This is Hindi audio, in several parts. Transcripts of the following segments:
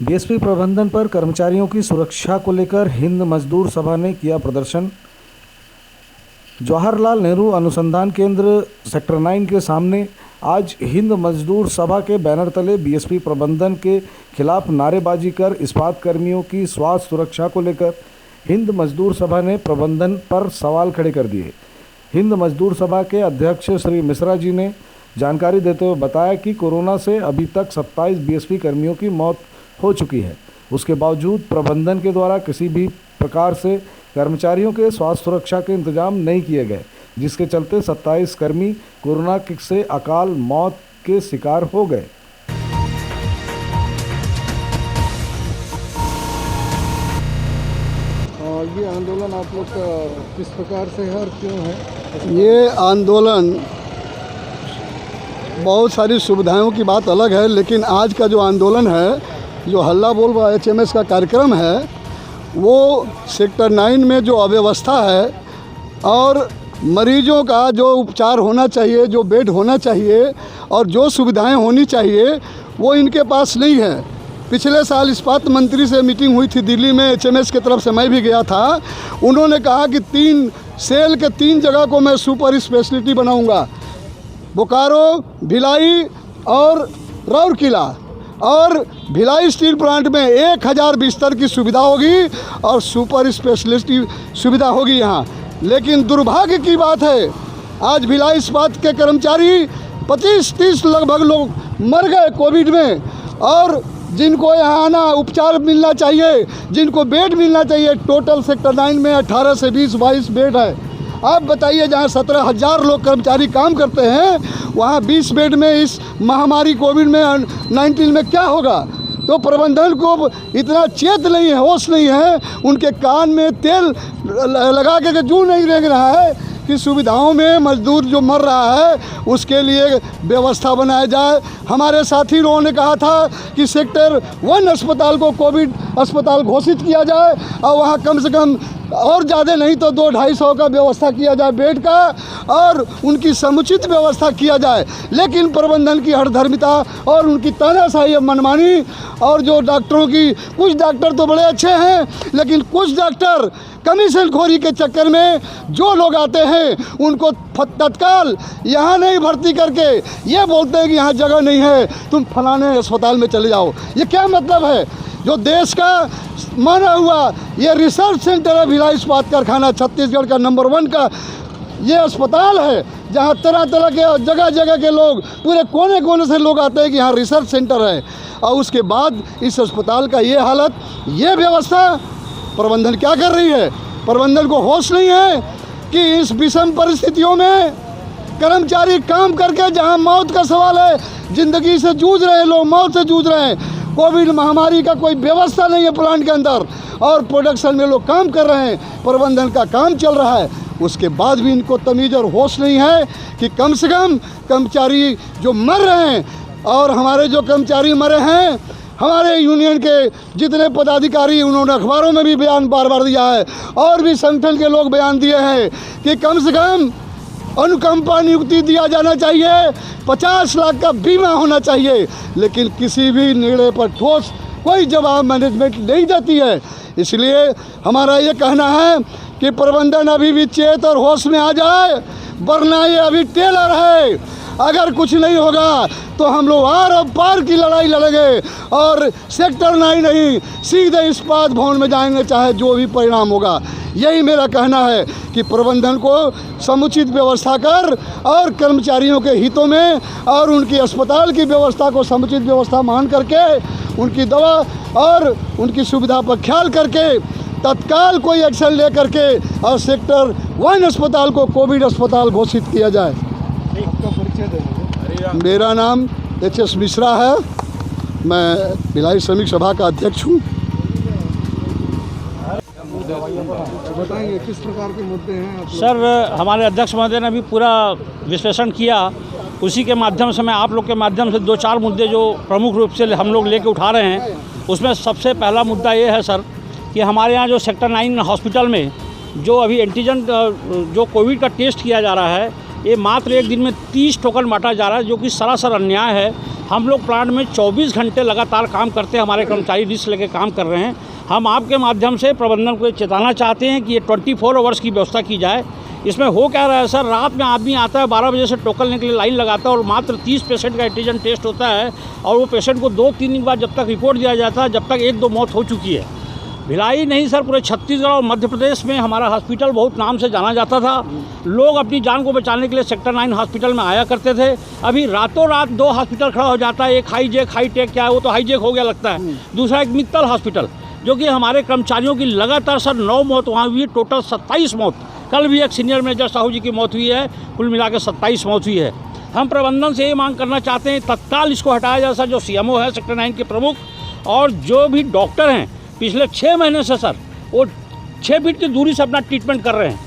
बीएसपी प्रबंधन पर कर्मचारियों की सुरक्षा को लेकर हिंद मजदूर सभा ने किया प्रदर्शन। जवाहरलाल नेहरू अनुसंधान केंद्र सेक्टर 9 के सामने आज हिंद मजदूर सभा के बैनर तले बीएसपी प्रबंधन के खिलाफ नारेबाजी कर इस्पात कर्मियों की स्वास्थ्य सुरक्षा को लेकर हिंद मजदूर सभा ने प्रबंधन पर सवाल खड़े कर दिए। हिंद मजदूर सभा के अध्यक्ष श्री मिश्रा जी ने जानकारी देते हुए बताया कि कोरोना से अभी तक 27 बीएसपी कर्मियों की मौत हो चुकी है। उसके बावजूद प्रबंधन के द्वारा किसी भी प्रकार से कर्मचारियों के स्वास्थ्य सुरक्षा के इंतजाम नहीं किए गए, जिसके चलते 27 कर्मी कोरोना से अकाल मौत के शिकार हो गए। और ये आंदोलन आप लोग का किस प्रकार से है और क्यों है? ये आंदोलन बहुत सारी सुविधाओं की बात अलग है, लेकिन आज का जो आंदोलन है, जो हल्ला बोल HMS का कार्यक्रम है, वो सेक्टर 9 में जो अव्यवस्था है और मरीजों का जो उपचार होना चाहिए, जो बेड होना चाहिए और जो सुविधाएं होनी चाहिए, वो इनके पास नहीं है। पिछले साल इस्पात मंत्री से मीटिंग हुई थी दिल्ली में, HMS की तरफ से मैं भी गया था। उन्होंने कहा कि 3 सेल के 3 जगह को मैं सुपर स्पेशलिटी बनाऊंगा, बोकारो, भिलाई और राउरकेला। और भिलाई स्टील प्लांट में 1000 बिस्तर की सुविधा होगी और सुपर स्पेशलिटी सुविधा होगी यहाँ। लेकिन दुर्भाग्य की बात है, आज भिलाई इस्पात के कर्मचारी 25-30 लगभग लोग मर गए कोविड में, और जिनको यहाँ आना उपचार मिलना चाहिए, जिनको बेड मिलना चाहिए, टोटल सेक्टर 9 में 18 से 22 बेड है। आप बताइए, जहाँ 17,000 लोग कर्मचारी काम करते हैं, वहाँ 20 बेड में इस महामारी कोविड में 19 में क्या होगा? तो प्रबंधन को इतना चेत नहीं है, होश नहीं है, उनके कान में तेल लगा के जू नहीं देख रहा है कि सुविधाओं में मजदूर जो मर रहा है उसके लिए व्यवस्था बनाया जाए। हमारे साथी लोगों ने कहा था कि सेक्टर 1 अस्पताल को कोविड अस्पताल घोषित किया जाए और वहाँ कम से कम और ज़्यादा नहीं तो 200-250 का व्यवस्था किया जाए बेड का, और उनकी समुचित व्यवस्था किया जाए। लेकिन प्रबंधन की हठधर्मिता और उनकी तानाशाही मनमानी, और जो डॉक्टरों की, कुछ डॉक्टर तो बड़े अच्छे हैं, लेकिन कुछ डॉक्टर कमीशन खोरी के चक्कर में जो लोग आते हैं उनको तत्काल यहाँ नहीं भर्ती करके ये बोलते हैं कि यहाँ जगह नहीं है, तुम फलाने अस्पताल में चले जाओ। ये क्या मतलब है? जो देश का माना हुआ ये रिसर्च सेंटर है भिलाई इस्पात कारखाना, छत्तीसगढ़ का नंबर 1 का ये अस्पताल है, जहाँ तरह तरह के जगह जगह के लोग, पूरे कोने कोने से लोग आते हैं कि यहाँ रिसर्च सेंटर है। और उसके बाद इस अस्पताल का ये हालत, ये व्यवस्था प्रबंधन क्या कर रही है? प्रबंधन को होश नहीं है कि इस विषम परिस्थितियों में कर्मचारी काम करके, जहाँ मौत का सवाल है, ज़िंदगी से जूझ रहे हैं लोग, मौत से जूझ रहे हैं, कोविड महामारी का कोई व्यवस्था नहीं है प्लांट के अंदर, और प्रोडक्शन में लोग काम कर रहे हैं, प्रबंधन का काम चल रहा है, उसके बाद भी इनको तमीज़ और होश नहीं है कि कम से कम कर्मचारी जो मर रहे हैं, और हमारे जो कर्मचारी मरे हैं, हमारे यूनियन के जितने पदाधिकारी, उन्होंने अखबारों में भी बयान बार बार दिया है, और भी संगठन के लोग बयान दिए हैं कि कम से कम अनुकंपा नियुक्ति दिया जाना चाहिए, 50 लाख का बीमा होना चाहिए। लेकिन किसी भी निर्णय पर ठोस कोई जवाब मैनेजमेंट नहीं देती है। इसलिए हमारा ये कहना है कि प्रबंधन अभी भी चेत और होश में आ जाए, वरना ये अभी टेलर है। अगर कुछ नहीं होगा तो हम लोग आर और पार की लड़ाई लड़ेंगे, और सेक्टर 9 नहीं, सीधे इस्पात भवन में जाएंगे, चाहे जो भी परिणाम होगा। यही मेरा कहना है कि प्रबंधन को समुचित व्यवस्था कर, और कर्मचारियों के हितों में और उनकी अस्पताल की व्यवस्था को समुचित व्यवस्था मान करके, उनकी दवा और उनकी सुविधा पर ख्याल करके तत्काल कोई एक्शन ले करके, और सेक्टर 1 अस्पताल को कोविड अस्पताल घोषित किया जाए। मेरा नाम HS मिश्रा है, मैं भिलाई श्रमिक सभा का अध्यक्ष हूँ। बताएंगे किस प्रकार के मुद्दे हैं? सर, हमारे अध्यक्ष महोदय ने भी पूरा विश्लेषण किया, उसी के माध्यम से मैं आप लोग के माध्यम से 2-4 मुद्दे जो प्रमुख रूप से हम लोग लेके उठा रहे हैं, उसमें सबसे पहला मुद्दा ये है सर कि हमारे यहाँ जो सेक्टर 9 हॉस्पिटल में जो अभी एंटीजन जो कोविड का टेस्ट किया जा रहा है, ये मात्र एक दिन में 30 टोकन बांटा जा रहा है, जो कि सरासर अन्याय है। हम लोग प्लांट में 24 घंटे लगातार काम करते हैं, हमारे कर्मचारी रिस्क लेके काम कर रहे हैं। हम आपके माध्यम से प्रबंधन को चेताना चाहते हैं कि ये 24 आवर्स की व्यवस्था की जाए। इसमें हो क्या रहा है सर, रात में आदमी आता है 12 बजे से टोकन लेने के लिए लाइन लगाता है और मात्र 30 पेशेंट का एंटीजन टेस्ट होता है और वो पेशेंट को 2-3 दिन बाद जब तक रिपोर्ट दिया जाता है, जब तक 1-2 मौत हो चुकी है। भिलाई नहीं सर, पूरे छत्तीसगढ़ और मध्य प्रदेश में हमारा हॉस्पिटल बहुत नाम से जाना जाता था। लोग अपनी जान को बचाने के लिए सेक्टर 9 हॉस्पिटल में आया करते थे। अभी रातों रात 2 हॉस्पिटल खड़ा हो जाता है, एक हाईटेक क्या है, वो तो हाईटेक हो गया लगता है, दूसरा एक मित्तल हॉस्पिटल, जो कि हमारे कर्मचारियों की लगातार सर 9 मौत वहाँ हुई है, टोटल 27 मौत। कल भी एक सीनियर मेजर साहू जी की मौत हुई है, कुल मिला के 27 मौत हुई है। हम प्रबंधन से ये मांग करना चाहते हैं तत्काल इसको हटाया जाए सर। जो CMO है सेक्टर 9 के प्रमुख और जो भी डॉक्टर हैं पिछले 6 महीने से सर वो 6 फीट की दूरी से अपना ट्रीटमेंट कर रहे हैं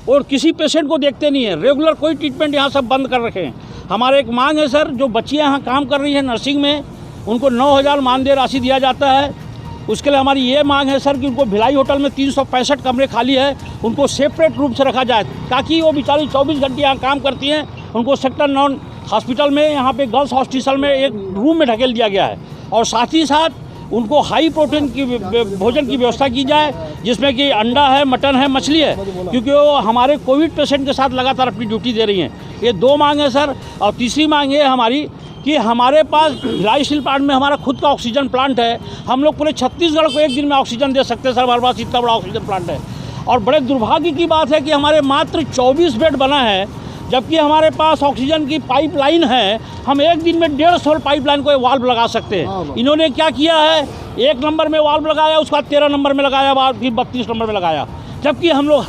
और किसी पेशेंट को देखते नहीं है। रेगुलर कोई ट्रीटमेंट यहाँ सब बंद कर रखे हैं। हमारे एक मांग है सर, जो बच्चियाँ यहाँ काम कर रही हैं नर्सिंग में, उनको 9,000 मानदेय राशि दिया जाता है। उसके लिए हमारी ये मांग है सर कि उनको भिलाई होटल में 365 कमरे खाली है, उनको सेपरेट रूप से रखा जाए ताकि वो बेचारी 24 घंटे यहाँ काम करती हैं। उनको सेक्टर 9 हॉस्पिटल में, यहाँ पे गर्ल्स हॉस्पिटल में एक रूम में ढकेल दिया गया है और साथ ही साथ उनको हाई प्रोटीन की भोजन की व्यवस्था की जाए, जिसमें कि अंडा है, मटन है, मछली है, क्योंकि वो हमारे कोविड पेशेंट के साथ लगातार अपनी ड्यूटी दे रही हैं। ये 2 मांग है सर। और तीसरी मांग ये है हमारी कि हमारे पास भिलाई स्टील प्लांट में हमारा खुद का ऑक्सीजन प्लांट है। हम लोग पूरे छत्तीसगढ़ को एक दिन में ऑक्सीजन दे सकते हैं सर, हमारे पास इतना बड़ा ऑक्सीजन प्लांट है। और बड़े दुर्भाग्य की बात है कि हमारे मात्र 24 बेड बना है, जबकि हमारे पास ऑक्सीजन की पाइपलाइन है। हम एक दिन में 150 पाइपलाइन को वाल्व लगा सकते हैं। इन्होंने क्या किया है, 1 नंबर में वाल्व लगाया, उसके बाद 13 नंबर में लगाया, फिर 32 नंबर में लगाया, जबकि हम लोग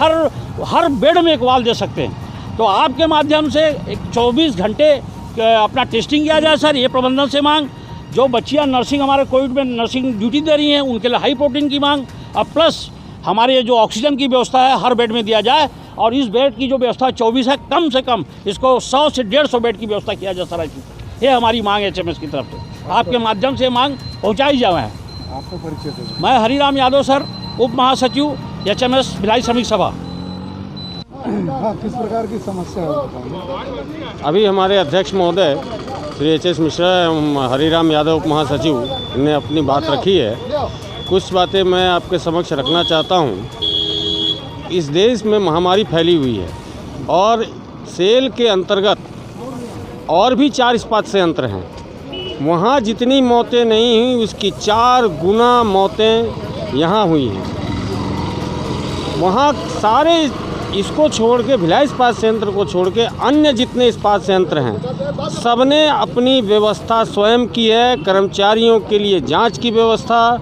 हर बेड में एक वाल्व दे सकते हैं। तो आपके माध्यम से 24 घंटे अपना टेस्टिंग किया जाए सर, ये प्रबंधन से मांग। जो बच्चियाँ नर्सिंग हमारे कोविड में नर्सिंग ड्यूटी दे रही हैं, उनके लिए हाई प्रोटीन की मांग। अब प्लस हमारे जो ऑक्सीजन की व्यवस्था है हर बेड में दिया जाए और इस बेड की जो व्यवस्था 24 है, कम से कम इसको 100 से 150 बेड की व्यवस्था किया जाए सर। ये हमारी मांग है HMS की तरफ से, आपके माध्यम से मांग पहुँचाई जाए। आपको परिचय दे। मैं हरिराम यादव सर, उप महासचिव HMS भिलाई श्रमिक सभा। हाँ, किस प्रकार की समस्या है? अभी हमारे अध्यक्ष महोदय श्री HS मिश्रा एवं हरिराम यादव उप महासचिव ने अपनी बात रखी है। कुछ बातें मैं आपके समक्ष रखना चाहता हूँ। इस देश में महामारी फैली हुई है और सेल के अंतर्गत और भी 4 इस्पात संयंत्र हैं। वहाँ जितनी मौतें नहीं हुई उसकी 4 गुना मौतें यहाँ हुई हैं। वहाँ सारे इसको छोड़ के, भिलाई इस्पात संयंत्र को छोड़ के अन्य जितने इस्पात संयंत्र हैं, सबने अपनी व्यवस्था स्वयं की है। कर्मचारियों के लिए जांच की व्यवस्था,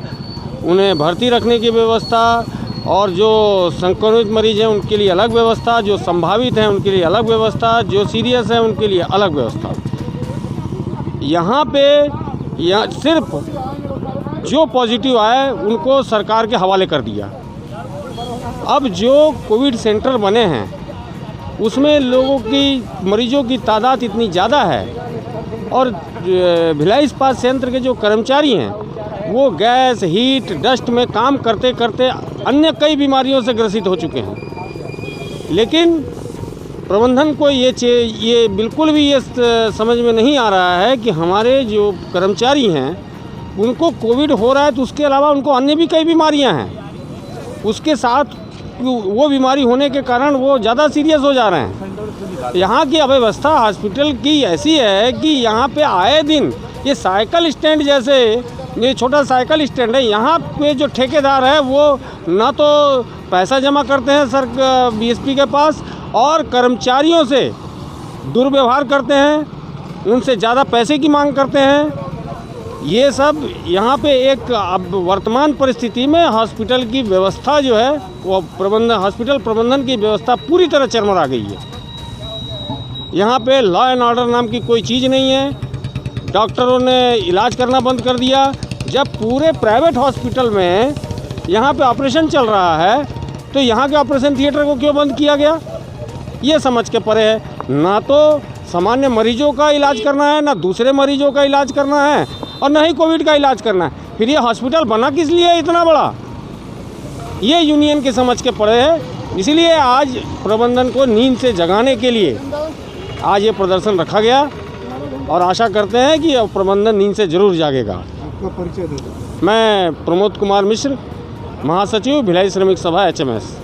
उन्हें भर्ती रखने की व्यवस्था और जो संक्रमित मरीज हैं उनके लिए अलग व्यवस्था, जो संभावित हैं उनके लिए अलग व्यवस्था, जो सीरियस हैं उनके लिए अलग व्यवस्था। यहाँ पे सिर्फ जो पॉजिटिव आए उनको सरकार के हवाले कर दिया। अब जो कोविड सेंटर बने हैं उसमें लोगों की, मरीजों की तादाद इतनी ज़्यादा है और भिलाई इस्पात संयंत्र के जो कर्मचारी हैं वो गैस, हीट, डस्ट में काम करते करते अन्य कई बीमारियों से ग्रसित हो चुके हैं। लेकिन प्रबंधन को ये बिल्कुल भी ये समझ में नहीं आ रहा है कि हमारे जो कर्मचारी हैं उनको कोविड हो रहा है तो उसके अलावा उनको अन्य भी कई बीमारियां हैं, उसके साथ वो बीमारी होने के कारण वो ज़्यादा सीरियस हो जा रहे हैं। यहाँ की अव्यवस्था हॉस्पिटल की ऐसी है कि यहाँ पे आए दिन ये साइकिल स्टैंड जैसे, ये छोटा साइकिल स्टैंड है, यहाँ पे जो ठेकेदार है वो ना तो पैसा जमा करते हैं सर BSP के पास और कर्मचारियों से दुर्व्यवहार करते हैं, उनसे ज़्यादा पैसे की मांग करते हैं। ये सब यहाँ पे एक अब वर्तमान परिस्थिति में हॉस्पिटल की व्यवस्था जो है वो हॉस्पिटल प्रबंधन की व्यवस्था पूरी तरह चरमरा गई है। यहाँ पे लॉ एंड ऑर्डर नाम की कोई चीज़ नहीं है। डॉक्टरों ने इलाज करना बंद कर दिया। जब पूरे प्राइवेट हॉस्पिटल में यहाँ पे ऑपरेशन चल रहा है तो यहाँ के ऑपरेशन थिएटर को क्यों बंद किया गया, ये समझ के परे है। ना तो सामान्य मरीजों का इलाज करना है, ना दूसरे मरीजों का इलाज करना है और न ही कोविड का इलाज करना है। फिर ये हॉस्पिटल बना किस लिए इतना बड़ा, ये यूनियन के समझ के पड़े है। इसलिए आज प्रबंधन को नींद से जगाने के लिए आज ये प्रदर्शन रखा गया और आशा करते हैं कि अब प्रबंधन नींद से जरूर जागेगा। आपका परिचय दे दो। मैं प्रमोद कुमार मिश्र, महासचिव भिलाई श्रमिक सभा HMS।